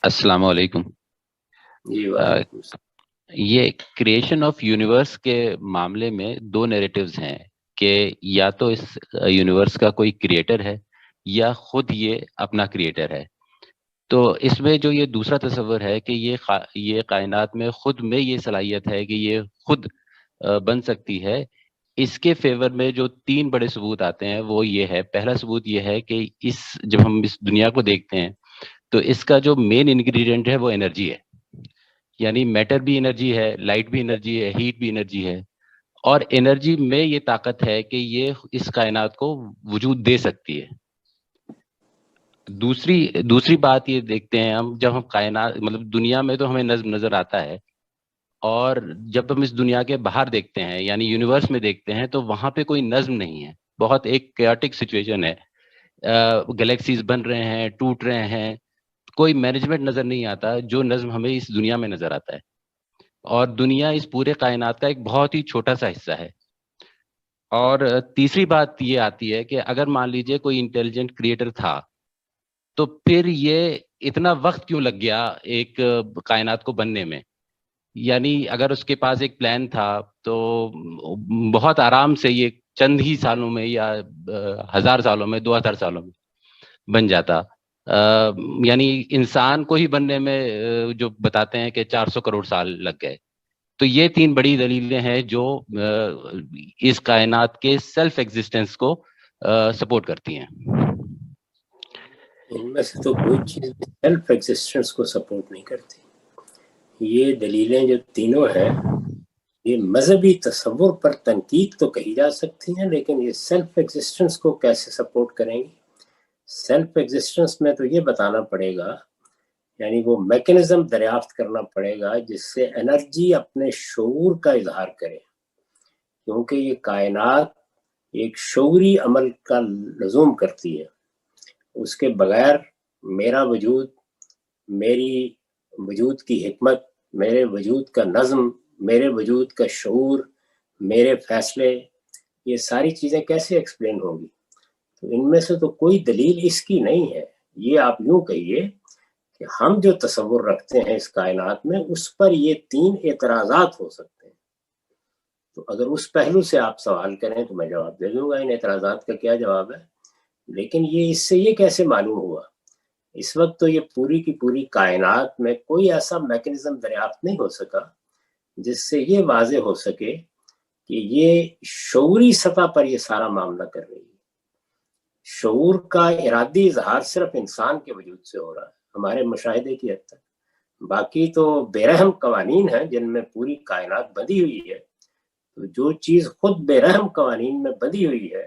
السلام علیکم۔ جی آ، وعلیکم السلام۔ یہ کریشن آف یونیورس کے معاملے میں دو نیریٹیوز ہیں کہ یا تو اس یونیورس کا کوئی کریٹر ہے یا خود یہ اپنا کریٹر ہے۔ تو اس میں جو یہ دوسرا تصور ہے کہ یہ کائنات میں خود میں یہ صلاحیت ہے کہ یہ خود بن سکتی ہے، اس کے فیور میں جو تین بڑے ثبوت آتے ہیں وہ یہ ہے۔ پہلا ثبوت یہ ہے کہ جب ہم اس دنیا کو دیکھتے ہیں تو اس کا جو مین انگریڈینٹ ہے وہ انرجی ہے، یعنی میٹر بھی انرجی ہے، لائٹ بھی انرجی ہے، ہیٹ بھی انرجی ہے، اور انرجی میں یہ طاقت ہے کہ یہ اس کائنات کو وجود دے سکتی ہے۔ دوسری بات یہ دیکھتے ہیں ہم، جب ہم کائنات مطلب دنیا میں تو ہمیں نظم نظر آتا ہے، اور جب ہم اس دنیا کے باہر دیکھتے ہیں یعنی یونیورس میں دیکھتے ہیں تو وہاں پہ کوئی نظم نہیں ہے، بہت ایک کیوٹک سچویشن ہے۔ گلیکسیز بن رہے ہیں، ٹوٹ رہے ہیں، کوئی مینجمنٹ نظر نہیں آتا جو نظم ہمیں اس دنیا میں نظر آتا ہے، اور دنیا اس پورے کائنات کا ایک بہت ہی چھوٹا سا حصہ ہے۔ اور تیسری بات یہ آتی ہے کہ اگر مان لیجئے کوئی انٹیلیجنٹ کریٹر تھا تو پھر یہ اتنا وقت کیوں لگ گیا ایک کائنات کو بننے میں؟ یعنی اگر اس کے پاس ایک پلان تھا تو بہت آرام سے یہ چند ہی سالوں میں یا 1000 سالوں میں، 2000 سالوں میں بن جاتا۔ یعنی انسان کو ہی بننے میں جو بتاتے ہیں کہ 400 کروڑ سال لگ گئے۔ تو یہ تین بڑی دلیلیں ہیں جو اس کائنات کے سیلف ایگزسٹنس کو سپورٹ کرتی ہیں۔ ان میں سے تو کوئی چیز سیلف ایگزسٹنس کو سپورٹ نہیں کرتی۔ یہ دلیلیں جو تینوں ہیں یہ مذہبی تصور پر تنقید تو کہی جا سکتی ہیں، لیکن یہ سیلف ایگزسٹنس کو کیسے سپورٹ کریں گی؟ سیلف ایگزسٹنس میں تو یہ بتانا پڑے گا، یعنی وہ میکینزم دریافت کرنا پڑے گا جس سے انرجی اپنے شعور کا اظہار کرے، کیونکہ یہ کائنات ایک شعوری عمل کا لزوم کرتی ہے۔ اس کے بغیر میرا وجود، میری وجود کی حکمت، میرے وجود کا نظم، میرے وجود کا شعور، میرے فیصلے، یہ ساری چیزیں کیسے ایکسپلین ہوں گی؟ تو ان میں سے تو کوئی دلیل اس کی نہیں ہے۔ یہ آپ یوں کہیے کہ ہم جو تصور رکھتے ہیں اس کائنات میں اس پر یہ تین اعتراضات ہو سکتے ہیں۔ تو اگر اس پہلو سے آپ سوال کریں تو میں جواب دے دوں گا ان اعتراضات کا کیا جواب ہے، لیکن یہ اس سے یہ کیسے معلوم ہوا؟ اس وقت تو یہ پوری کی پوری کائنات میں کوئی ایسا میکینزم دریافت نہیں ہو سکا جس سے یہ واضح ہو سکے کہ یہ شعوری سطح پر یہ سارا معاملہ کر رہی ہے۔ شعور کا ارادی اظہار صرف انسان کے وجود سے ہو رہا ہے ہمارے مشاہدے کی حد تک، باقی تو بے رحم قوانین ہیں جن میں پوری کائنات بندھی ہوئی ہے۔ تو جو چیز خود بے رحم قوانین میں بندھی ہوئی ہے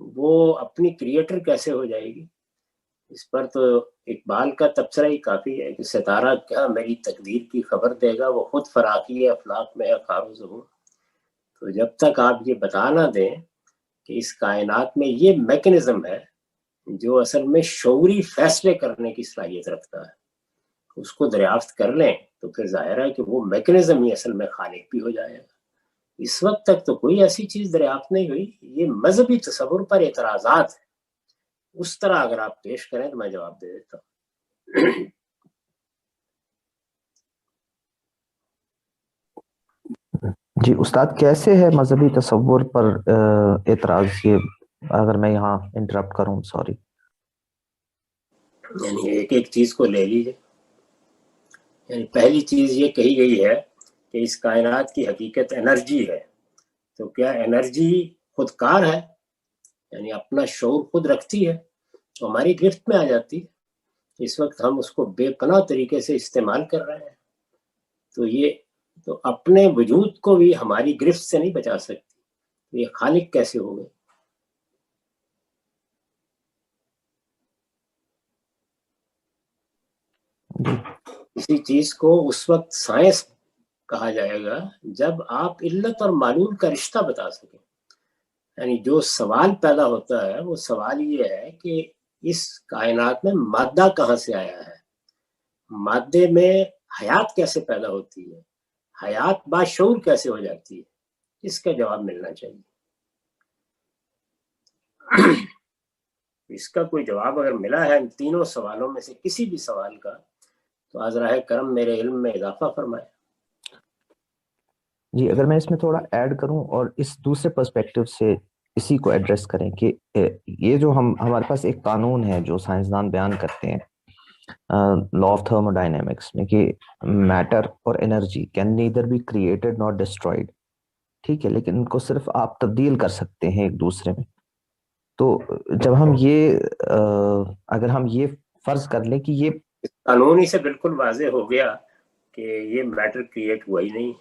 وہ اپنی کریٹر کیسے ہو جائے گی؟ اس پر تو اقبال کا تبصرہ ہی کافی ہے کہ ستارہ کیا میری تقدیر کی خبر دے گا، وہ خود فراقی افلاق میں ہے خار و زبون۔ تو جب تک آپ یہ بتا نہ دیں کہ اس کائنات میں یہ میکینزم ہے جو اصل میں شعوری فیصلے کرنے کی صلاحیت رکھتا ہے، اس کو دریافت کر لیں تو پھر ظاہر ہے کہ وہ میکینزم ہی اصل میں خالق بھی ہو جائے گا۔ اس وقت تک تو کوئی ایسی چیز دریافت نہیں ہوئی۔ یہ مذہبی تصور پر اعتراضات ہیں، اس طرح اگر آپ پیش کریں تو میں جواب دے دیتا ہوں۔ جی استاد، کیسے ہے مذہبی تصور پر اعتراض؟ یہ اگر میں یہاں انٹرپٹ کروں، سوری۔ یعنی ایک ایک چیز کو لے لیجیے۔ یعنی پہلی چیز یہ کہی گئی ہے کہ اس کائنات کی حقیقت انرجی ہے، تو کیا انرجی خودکار ہے؟ یعنی اپنا شعور خود رکھتی ہے تو ہماری گرفت میں آ جاتی ہے۔ اس وقت ہم اس کو بے پناہ طریقے سے استعمال کر رہے ہیں، تو یہ تو اپنے وجود کو بھی ہماری گرفت سے نہیں بچا سکتی، تو یہ خالق کیسے ہو گئے؟ اسی چیز کو اس وقت سائنس کہا جائے گا جب آپ علت اور معلول کا رشتہ بتا سکیں۔ یعنی جو سوال پیدا ہوتا ہے وہ سوال یہ ہے کہ اس کائنات میں مادہ کہاں سے آیا ہے، مادے میں حیات کیسے پیدا ہوتی ہے، حیات باشعور کیسے ہو جاتی ہے، اس کا جواب ملنا چاہیے۔ اس کا کوئی جواب اگر ملا ہے ان تینوں سوالوں میں سے کسی بھی سوال کا تو از راہ کرم میرے علم میں اضافہ فرمائے۔ جی اگر میں اس میں تھوڑا ایڈ کروں اور اس دوسرے پرسپیکٹو سے اسی کو ایڈریس کریں کہ یہ جو ہمارے پاس ایک قانون ہے جو سائنسدان بیان کرتے ہیں لا آف تھرمو ڈائنامکس میں، کہ میٹر اور energy can neither be created not destroyed, ٹھیک ہے، لیکن ان کو صرف آپ تبدیل کر سکتے ہیں ایک دوسرے میں۔ تو جب ہم یہ اگر ہم یہ فرض کر لیں کہ یہ قانون ہی سے بالکل واضح ہو گیا کہ یہ میٹر کریٹ ہوا ہی نہیں،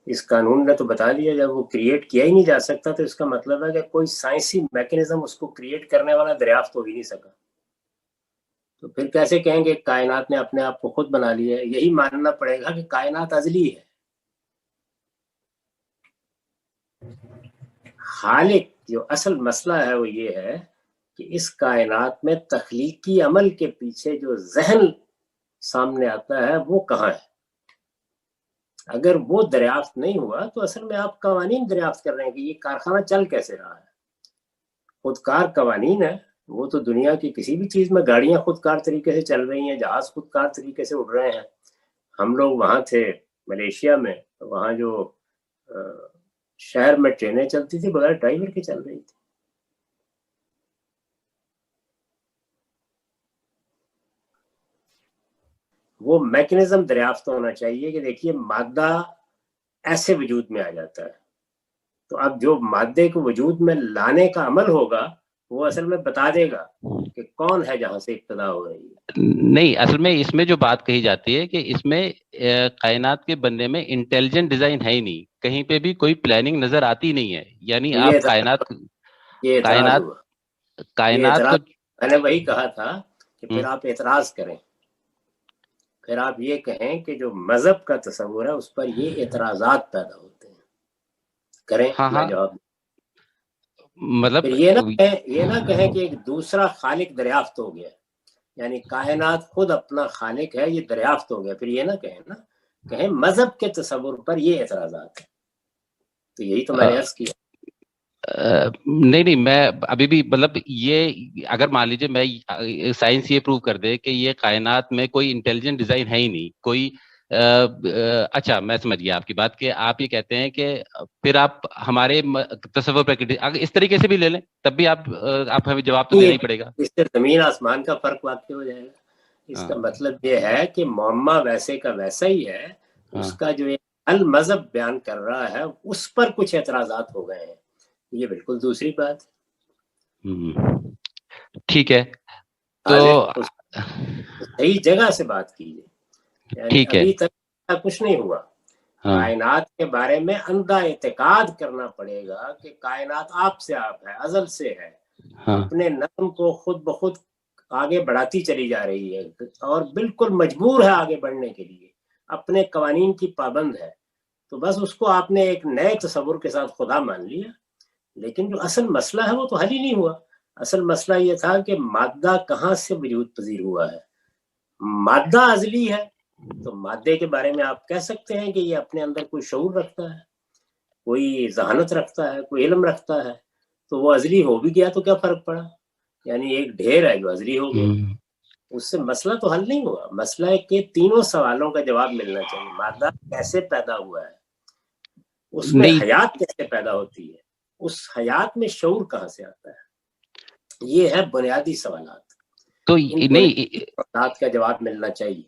اس قانون نے تو بتا دیا جب وہ کریٹ کیا ہی نہیں جا سکتا تو اس کا مطلب ہے کہ کوئی سائنسی میکینزم اس کو کریٹ کرنے والا دریافت ہو ہی نہیں سکا، تو پھر کیسے کہیں گے کائنات نے اپنے آپ کو خود بنا لیا ہے؟ یہی ماننا پڑے گا کہ کائنات ازلی ہے۔ خالق جو اصل مسئلہ ہے وہ یہ ہے کہ اس کائنات میں تخلیقی عمل کے پیچھے جو ذہن سامنے آتا ہے وہ کہاں ہے؟ اگر وہ دریافت نہیں ہوا تو اصل میں آپ قوانین دریافت کر رہے ہیں کہ یہ کارخانہ چل کیسے رہا ہے۔ خودکار قوانین ہے، وہ تو دنیا کی کسی بھی چیز میں، گاڑیاں خودکار طریقے سے چل رہی ہیں، جہاز خودکار طریقے سے اڑ رہے ہیں۔ ہم لوگ وہاں تھے ملیشیا میں، وہاں جو شہر میں ٹرینیں چلتی تھی بغیر ڈرائیور کے چل رہی تھی۔ وہ میکنزم دریافت ہونا چاہیے کہ دیکھیے مادہ ایسے وجود میں آ جاتا ہے، تو اب جو مادے کو وجود میں لانے کا عمل ہوگا وہ اصل میں بتا دے گا کہ کون ہے جہاں سے ابتدا ہو رہی ہے۔ نہیں، اصل میں اس میں جو بات کہی جاتی ہے کہ اس میں کائنات کے بننے میں انٹیلیجنٹ ڈیزائن ہے ہی نہیں، کہیں پہ بھی کوئی پلاننگ نظر آتی نہیں ہے، یعنی آپ یہ اعتراض ہوا، کائنات کو میں نے وہی کہا تھا کہ پھر آپ اعتراض کریں، پھر آپ یہ کہیں کہ جو مذہب کا تصور ہے اس پر یہ اعتراضات پیدا ہوتے ہیں، کریں میں جواب۔ مطلب پھر یہ نہ کہیں کہ ایک دوسرا خالق دریافت ہو گیا، یعنی کائنات خود اپنا خالق ہے یہ دریافت ہو گیا، پھر یہ نہ کہیں نا، کہیں مذہب کے تصور پر یہ اعتراضات ہیں۔ تو یہی تو میں نے عرض کیا۔ نہیں، میں ابھی بھی مطلب یہ اگر مان لیجیے میں سائنس یہ پروو کر دے کہ یہ کائنات میں کوئی انٹیلیجنٹ ڈیزائن ہے ہی نہیں کوئی، اچھا میں سمجھ گیا آپ کی بات کہ آپ یہ کہتے ہیں کہ پھر آپ ہمارے تصور پر اگر اس طریقے سے بھی لے لیں تب بھی آپ ہمیں جواب تو دینا ہی پڑے گا، اس سے زمین آسمان کا فرق واقع ہو جائے گا۔ اس کا مطلب یہ ہے کہ معمہ ویسے کا ویسا ہی ہے، اس کا جو المذہب بیان کر رہا ہے اس پر کچھ اعتراضات ہو گئے ہیں، یہ بالکل دوسری بات۔ ٹھیک ہے، تو صحیح جگہ سے بات کیجیے، یعنی ابھی تک کچھ نہیں ہوا۔ کائنات کے بارے میں اندھا اعتقاد کرنا پڑے گا کہ کائنات آپ سے آپ ہے، ازل سے ہے، اپنے نظم کو خود بخود آگے بڑھاتی چلی جا رہی ہے اور بالکل مجبور ہے آگے بڑھنے کے لیے، اپنے قوانین کی پابند ہے، تو بس اس کو آپ نے ایک نئے تصور کے ساتھ خدا مان لیا، لیکن جو اصل مسئلہ ہے وہ تو حل ہی نہیں ہوا۔ اصل مسئلہ یہ تھا کہ مادہ کہاں سے وجود پذیر ہوا ہے۔ مادہ ازلی ہے تو مادے کے بارے میں آپ کہہ سکتے ہیں کہ یہ اپنے اندر کوئی شعور رکھتا ہے، کوئی ذہانت رکھتا ہے، کوئی علم رکھتا ہے، تو وہ ازلی ہو بھی گیا تو کیا فرق پڑا، یعنی ایک ڈھیر ہے جو ازلی ہو گیا، اس سے مسئلہ تو حل نہیں ہوا۔ مسئلہ ہے کہ تینوں سوالوں کا جواب ملنا چاہیے۔ مادہ کیسے پیدا ہوا ہے، اس میں حیات کیسے پیدا ہوتی ہے، اس حیات میں شعور کہاں سے آتا ہے، یہ ہے بنیادی سوالات، تو نہیں کا جواب ملنا چاہیے۔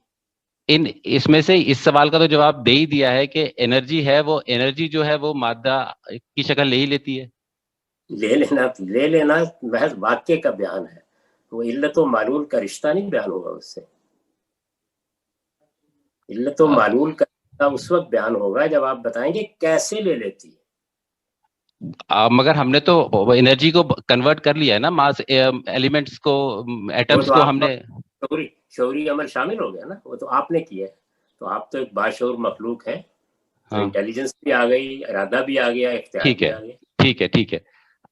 اس میں سے اس سوال کا تو جواب دے ہی دیا ہے کہ انرجی ہے، وہ انرجی جو ہے وہ مادہ کی شکل لے ہی لیتی ہے۔ لے لینا محض واقعے کا بیان ہے، وہ علت و معلول کا رشتہ نہیں بیان ہوگا اس سے۔ علت و معلول کا رشتہ اس وقت بیان ہوگا جب آپ بتائیں گے کیسے لے لیتی ہے۔ مگر ہم نے تو انرجی کو کنورٹ کر لیا ہے نا، ماس ایلیمنٹس کو، ایٹمز کو ہم نے، شعوری عمل شامل ہو گیا نا، وہ تو آپ نے کیا ہے، تو آپ تو ایک باشعور مخلوق ہیں، انٹیلیجنس بھی آ گئی، ارادہ بھی آ گیا، اختیار بھی آ گیا۔ ٹھیک ہے۔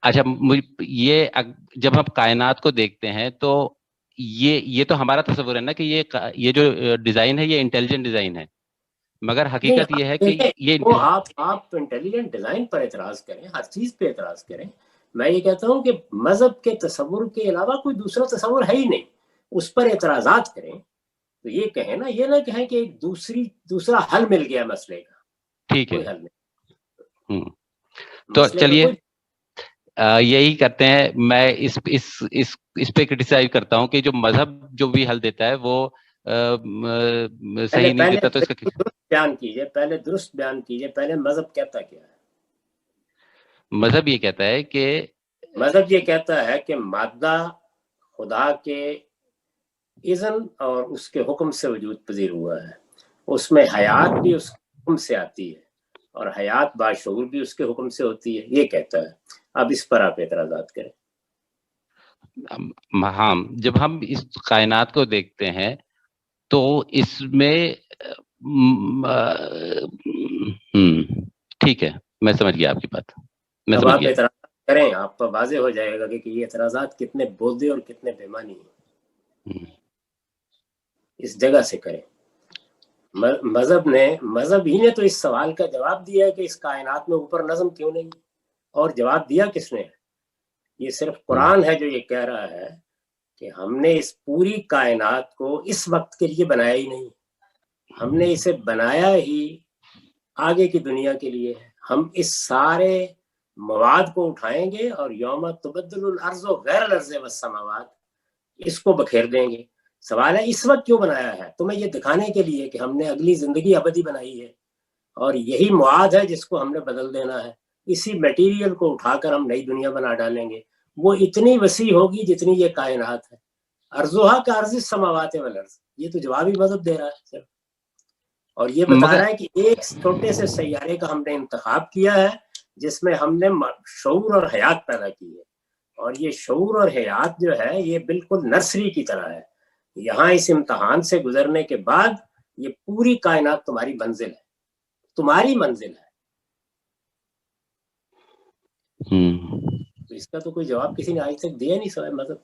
اچھا یہ جب ہم کائنات کو دیکھتے ہیں تو یہ تو ہمارا تصور ہے نا کہ یہ جو ڈیزائن ہے یہ انٹیلیجنٹ ڈیزائن ہے، مگر حقیقت یہ ہے کہ یہ آپ انٹیلیجنٹ ڈیزائن پر اعتراض کریں، ہر چیز پہ اعتراض کریں، میں یہ کہتا ہوں کہ مذہب کے تصور کے علاوہ کوئی دوسرا تصور ہے ہی نہیں، اس پر اعتراضات کریں، تو یہ کہیں نا، یہ نہ کہیں کہ ایک دوسرا حل مل گیا مسئلے کا، ٹھیک ہے. کوئی حل نہیں. تو چلیے یہی کرتے ہیں. میں اس پہ کرٹیسائز کرتا ہوں کہ جو مذہب جو بھی حل دیتا ہے وہ صحیح نہیں دیتا. تو اس کا بیان کیجئے، پہلے درست بیان کیجئے، پہلے مذہب کہتا کیا ہے؟ مذہب یہ کہتا ہے کہ مذہب یہ کہتا ہے کہ مادہ خدا کے اذن اور اس کے حکم سے وجود پذیر ہوا ہے، اس میں حیات بھی اس کے حکم سے آتی ہے اور حیات باشعور بھی اس کے حکم سے ہوتی ہے، یہ کہتا ہے. اب اس پر آپ اعتراضات کریں. ہاں، جب ہم اس کائنات کو دیکھتے ہیں تو اس میں ٹھیک ہے، میں سمجھ گیا آپ کی بات. میں اب سمجھ آپ گیا. اعتراضات کریں، آپ پر واضح ہو جائے گا کہ یہ اعتراضات کتنے بودے اور کتنے بےمانی ہیں. اس جگہ سے کریں. مذہب ہی نے تو اس سوال کا جواب دیا ہے کہ اس کائنات میں اوپر نظم کیوں نہیں، اور جواب دیا کس نے؟ یہ صرف قرآن ہے جو یہ کہہ رہا ہے کہ ہم نے اس پوری کائنات کو اس وقت کے لیے بنایا ہی نہیں، ہم نے اسے بنایا ہی آگے کی دنیا کے لیے ہے. ہم اس سارے مواد کو اٹھائیں گے اور یوم تبدل الارض غیر الارض والسماوات اس کو بکھیر دیں گے. سوال ہے اس وقت کیوں بنایا ہے؟ تمہیں یہ دکھانے کے لیے کہ ہم نے اگلی زندگی ابدی بنائی ہے اور یہی مواد ہے جس کو ہم نے بدل دینا ہے. اسی میٹیریل کو اٹھا کر ہم نئی دنیا بنا ڈالیں گے، وہ اتنی وسیع ہوگی جتنی یہ کائنات ہے. ارضها کارض السماوات والارض، یہ تو جوابی مذہب دے رہا ہے اور یہ بتا رہا ہے کہ ایک چھوٹے سے سیارے کا ہم نے انتخاب کیا ہے جس میں ہم نے شعور اور حیات پیدا کی ہے، اور یہ شعور اور حیات جو ہے یہ بالکل نرسری کی طرح ہے. یہاں اس امتحان سے گزرنے کے بعد یہ پوری کائنات تمہاری منزل ہے، تمہاری منزل ہے. تو اس کا تو کوئی جواب کسی نے آج تک دیا نہیں سوائے مذہب.